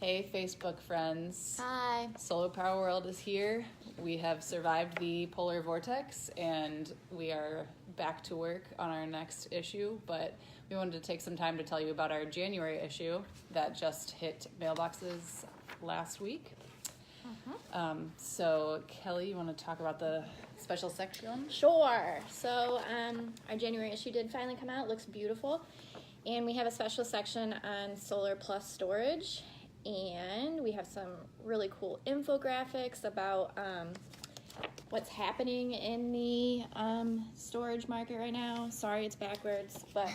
Hey, Facebook friends. Hi. Solar Power World is here. We have survived the polar vortex, and we are back to work on our next issue, but we wanted to take some time to tell you about our January issue that just hit mailboxes last week. So, Kelly, you want to talk about the special section? Sure. So our January issue did finally come out. It looks beautiful. And we have a special section on solar plus storage. And we have some really cool infographics about what's happening in the storage market right now. Sorry, it's backwards, but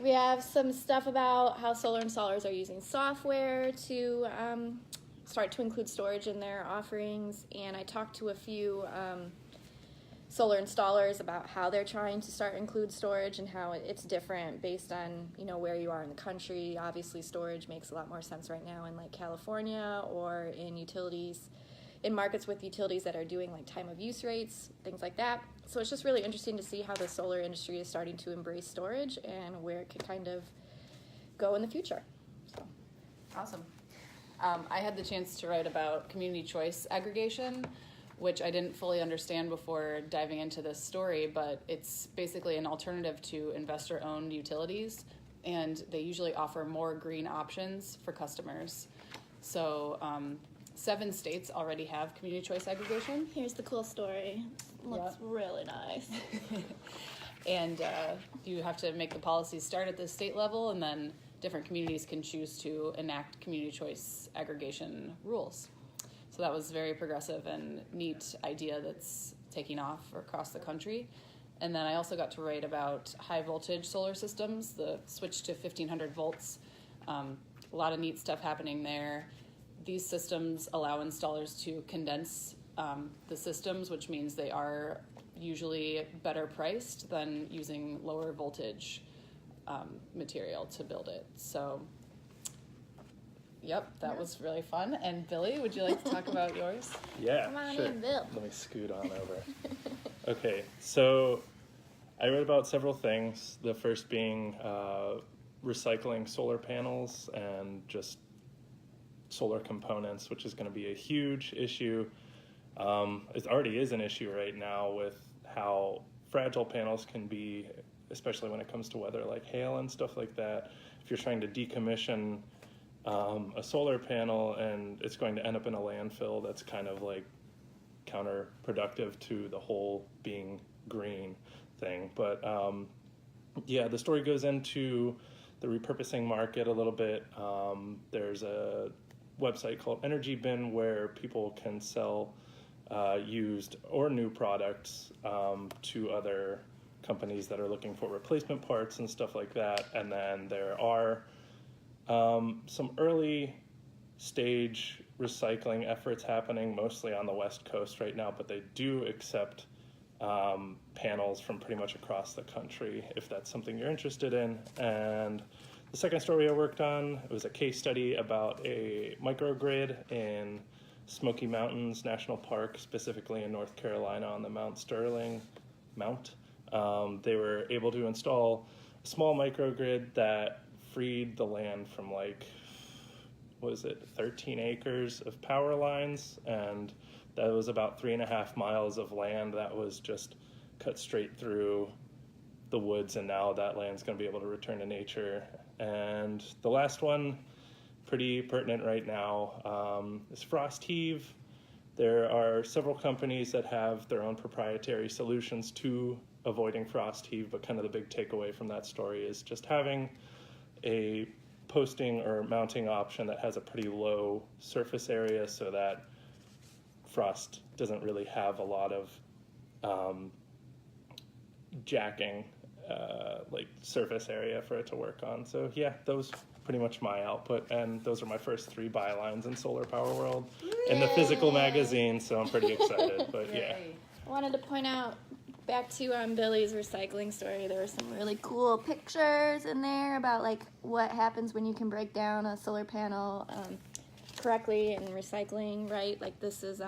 we have some stuff about how solar installers are using software to start to include storage in their offerings. And I talked to a few solar installers about how they're trying to start include storage and how it's different based on where you are in the country. Obviously storage makes a lot more sense right now in like California or in markets with utilities that are doing like time of use rates, things like that. So it's just really interesting to see how the solar industry is starting to embrace storage and where it could kind of go in the future. So Awesome. I had the chance to write about community choice aggregation, which I didn't fully understand before diving into this story, but it's basically an alternative to investor-owned utilities, and they usually offer more green options for customers. So 7 states already have community choice aggregation. here's the cool story. Looks really nice. And you have to make the policies start at the state level, and then different communities can choose to enact community choice aggregation rules. So that was very progressive and neat idea that's taking off across the country. And then I also got to write about high voltage solar systems, the switch to 1500 volts. A lot of neat stuff happening there. These systems allow installers to condense the systems, which means they are usually better priced than using lower voltage material to build it. So yep, that was really fun. And Billy, would you like to talk about yours? Yeah, Come on sure. in, Bill. Let me scoot on over. Okay, so I read about several things. The first being recycling solar panels and just solar components, which is going to be a huge issue. It already is an issue right now with how fragile panels can be, especially when it comes to weather like hail and stuff like that. If you're trying to decommission a solar panel and it's going to end up in a landfill, that's kind of like counterproductive to the whole being green thing. But yeah, the story goes into the repurposing market a little bit. There's a website called Energy Bin where people can sell used or new products to other companies that are looking for replacement parts and stuff like that. And then there are some early stage recycling efforts happening mostly on the West Coast right now, but they do accept panels from pretty much across the country if that's something you're interested in. And the second story I worked on, it was a case study about a microgrid in Smoky Mountains National Park, specifically in North Carolina on the Mount Sterling Mount. They were able to install a small microgrid that freed the land from 13 acres of power lines, and that was about 3.5 miles of land that was just cut straight through the woods, and now that land's going to be able to return to nature. And the last one, pretty pertinent right now, is frost heave. There are several companies that have their own proprietary solutions to avoiding frost heave, but kind of the big takeaway from that story is just having a posting or mounting option that has a pretty low surface area so that frost doesn't really have a lot of jacking surface area for it to work on. So yeah, those pretty much my output, and those are my first 3 bylines in Solar Power World in the physical magazine, so I'm pretty excited. But yeah, I wanted to point out, back to Billy's recycling story, there were some really cool pictures in there about what happens when you can break down a solar panel correctly and recycling right. This is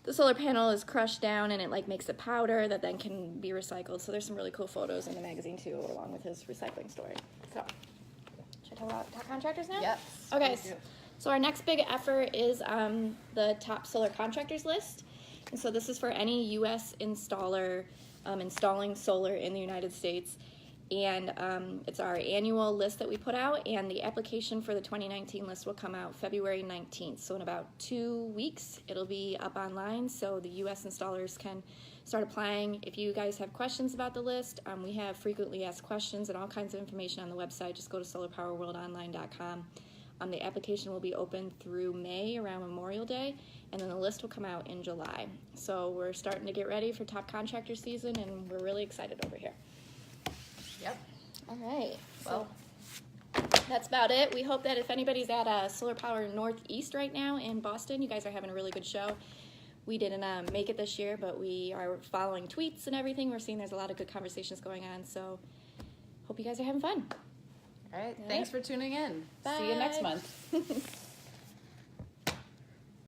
the solar panel is crushed down and it makes a powder that then can be recycled. So there's some really cool photos in the magazine too, along with his recycling story. So should I talk contractors now? Yes. Okay, please do. so our next big effort is the top solar contractors list. And so this is for any U.S. installer installing solar in the United States. And it's our annual list that we put out, and the application for the 2019 list will come out February 19th. So in about 2 weeks, it'll be up online, so the U.S. installers can start applying. If you guys have questions about the list, we have frequently asked questions and all kinds of information on the website. Just go to solarpowerworldonline.com. The application will be open through May, around Memorial Day, and then the list will come out in July. So we're starting to get ready for top contractor season, and we're really excited over here. Yep. All right. Well, That's about it. We hope that if anybody's at Solar Power Northeast right now in Boston, you guys are having a really good show. We didn't make it this year, but we are following tweets and everything. We're seeing there's a lot of good conversations going on, so hope you guys are having fun. all right. Thanks for tuning in. Bye. See you next month.